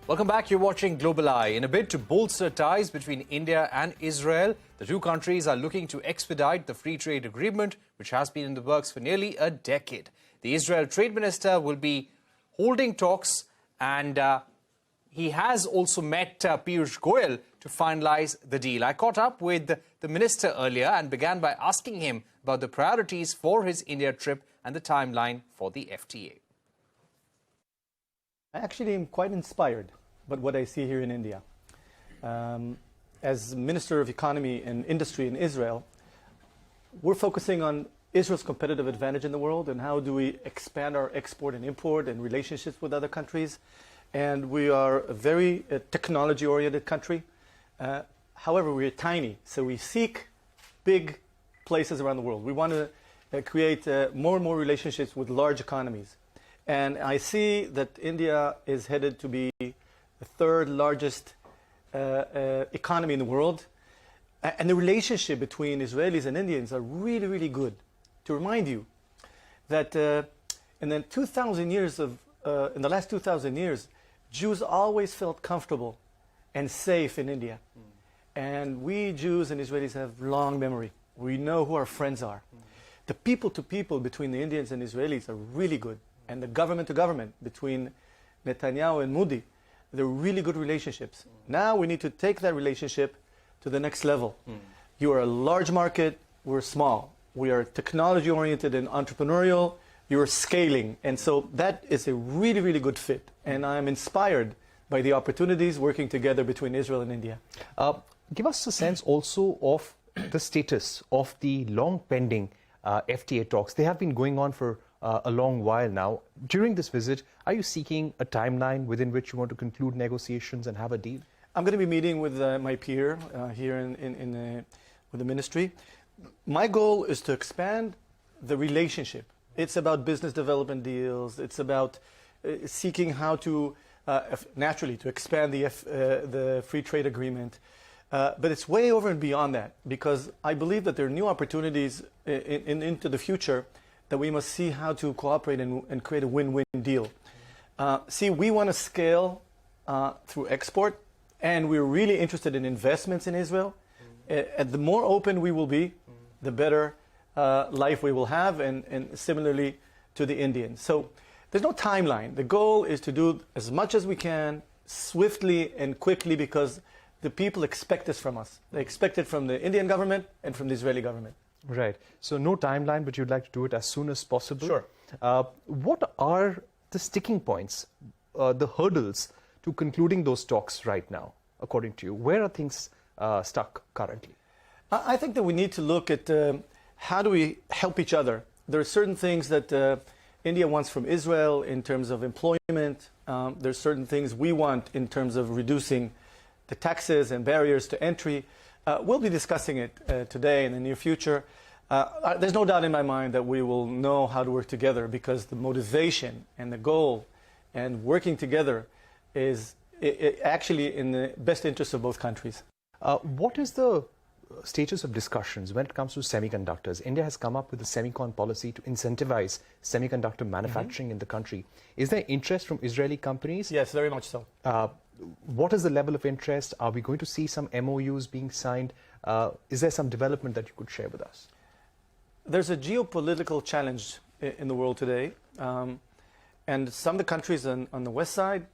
Welcome back. You're watching Global Eye. In a bid to bolster ties between India and Israel, the two countries are looking to expedite the free trade agreement, which has been in the works for nearly a decade. The Israel Trade Minister will be holding talks, and he has also met Piyush Goyal to finalize the deal. I caught up with the minister earlier and began by asking him about the priorities for his India trip and the timeline for the FTA. I actually am quite inspired by what I see here in India. As Minister of Economy and Industry in Israel, we're focusing on Israel's competitive advantage in the world and how do we expand our export and import and relationships with other countries. And we are a very technology-oriented country. However, we're tiny, so we seek big places around the world. We want to create more and more relationships with large economies. And I see that India is headed to be the third largest economy in the world. And the relationship between Israelis and Indians are really, really good. To remind you that in the 2,000 years in the last 2,000 years, Jews always felt comfortable and safe in India. And we Jews and Israelis have long memory. We know who our friends are. The people-to-people between the Indians and Israelis are really good. And the government-to-government between Netanyahu and Modi, they're really good relationships. Now we need to take that relationship to the next level. You are a large market, we're small. We are technology-oriented and entrepreneurial, you're scaling. And so that is a really, really good fit. And I'm inspired by the opportunities working together between Israel and India. Give us a sense also of the status of the long-pending FTA talks. They have been going on for a long while now. During this visit, are you seeking a timeline within which you want to conclude negotiations and have a deal? I'm going to be meeting with my peer here with the ministry. My goal is to expand the relationship. It's about business development deals. It's about seeking how to, naturally, to expand the free trade agreement. But it's way over and beyond that, because I believe that there are new opportunities into the future that we must see how to cooperate and create a win-win deal. See, we want to scale through export, and we're really interested in investments in Israel. The more open we will be, the better life we will have, and similarly to the Indians. So there's no timeline. The goal is to do as much as we can, swiftly and quickly, because the people expect this from us. They expect it from the Indian government and from the Israeli government. Right. So no timeline, but you'd like to do it as soon as possible. Sure. What are the sticking points, the hurdles to concluding those talks right now, according to you? Where are things stuck currently? I think that we need to look at how do we help each other. There are certain things that India wants from Israel in terms of employment. There are certain things we want in terms of reducing the taxes and barriers to entry. We'll be discussing it today in the near future. There's no doubt in my mind that we will know how to work together, because the motivation and the goal and working together is actually in the best interest of both countries. What is the status of discussions when it comes to semiconductors? India has come up with a semicon policy to incentivize semiconductor manufacturing in the country. Is there interest from Israeli companies? Yes, very much so. What is the level of interest? Are we going to see some MOUs being signed? Is there some development that you could share with us? There's a geopolitical challenge in the world today. And some of the countries on the west side,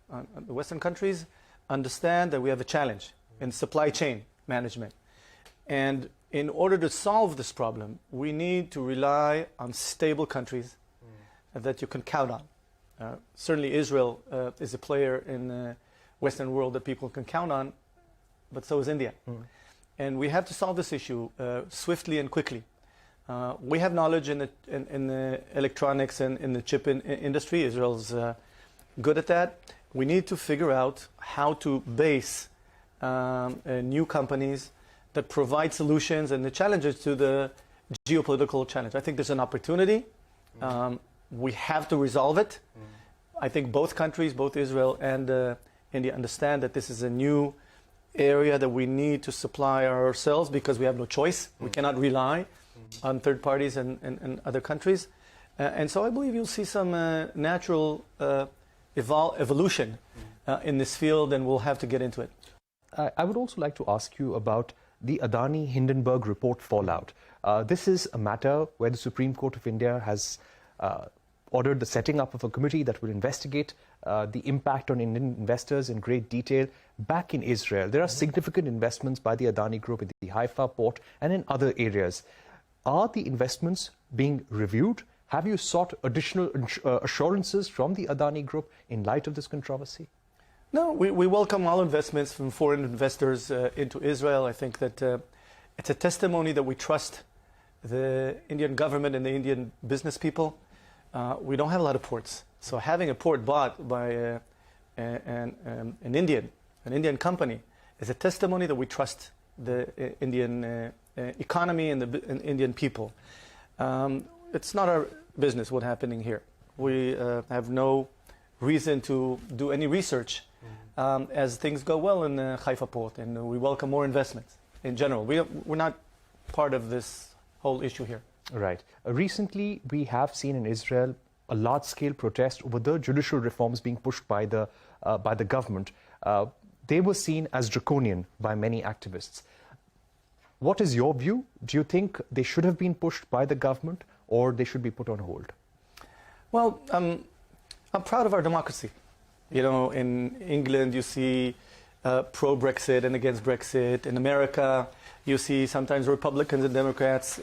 the Western countries, understand that we have a challenge in supply chain management. And in order to solve this problem, we need to rely on stable countries that you can count on. Certainly Israel is a player in the Western world that people can count on, but so is India. And we have to solve this issue swiftly and quickly. We have knowledge in the electronics and in the chip industry. Israel's good at that. We need to figure out how to base new companies that provide solutions and the challenges to the geopolitical challenge. I think there's an opportunity. We have to resolve it. I think both countries, both Israel and India, understand that this is a new area that we need to supply ourselves, because we have no choice. We cannot rely on third parties and other countries. And so I believe you'll see some natural evolution in this field, and we'll have to get into it. I would also like to ask you about the Adani-Hindenburg report fallout. This is a matter where the Supreme Court of India has ordered the setting up of a committee that will investigate the impact on Indian investors in great detail back in Israel. There are significant investments by the Adani Group in the Haifa port and in other areas. Are the investments being reviewed? Have you sought additional assurances from the Adani Group in light of this controversy? No, we welcome all investments from foreign investors into Israel. I think that it's a testimony that we trust the Indian government and the Indian business people. We don't have a lot of ports. So having a port bought by an Indian company is a testimony that we trust the Indian economy and the Indian people. It's not our business what's happening here. We have no reason to do any research as things go well in the Haifa port, and we welcome more investments in general. We're not part of this whole issue here. Right. Recently, we have seen in Israel a large-scale protest over the judicial reforms being pushed by the government. They were seen as draconian by many activists. What is your view? Do you think they should have been pushed by the government, or they should be put on hold? Well, I'm proud of our democracy. You know, in England, you see pro-Brexit and against Brexit. In America, you see sometimes Republicans and Democrats.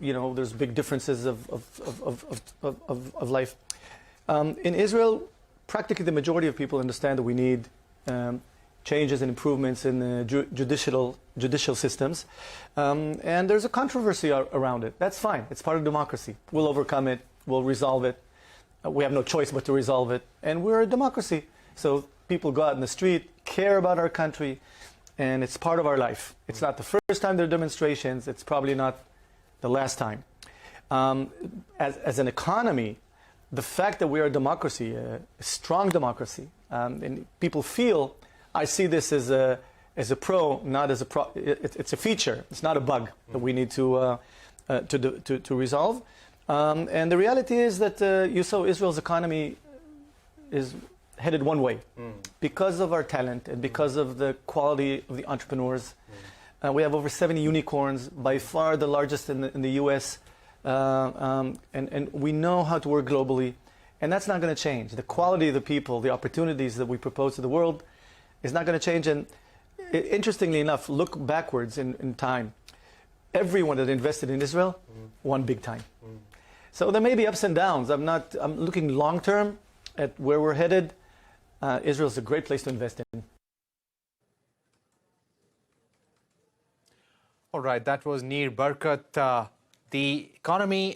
You know, there's big differences of life. In Israel, practically the majority of people understand that we need changes and improvements in the judicial systems. And there's a controversy around it. That's fine. It's part of democracy. We'll overcome it. We'll resolve it. We have no choice but to resolve it. And we're a democracy. So people go out in the street, care about our country, and it's part of our life. It's not the first time there are demonstrations. It's probably not the last time. As an economy, the fact that we are a democracy, a strong democracy, and people feel, I see this as a pro, not as a pro. It's a feature. It's not a bug that we need to resolve. And the reality is that you saw Israel's economy is headed one way because of our talent and because of the quality of the entrepreneurs. We have over 70 unicorns, by far the largest in the U.S. And we know how to work globally. And that's not going to change. The quality of the people, the opportunities that we propose to the world is not going to change. And interestingly enough, look backwards in time. Everyone that invested in Israel won big time. So there may be ups and downs. I'm looking long term at where we're headed. Israel is a great place to invest in. All right, that was Nir Barkat. The economy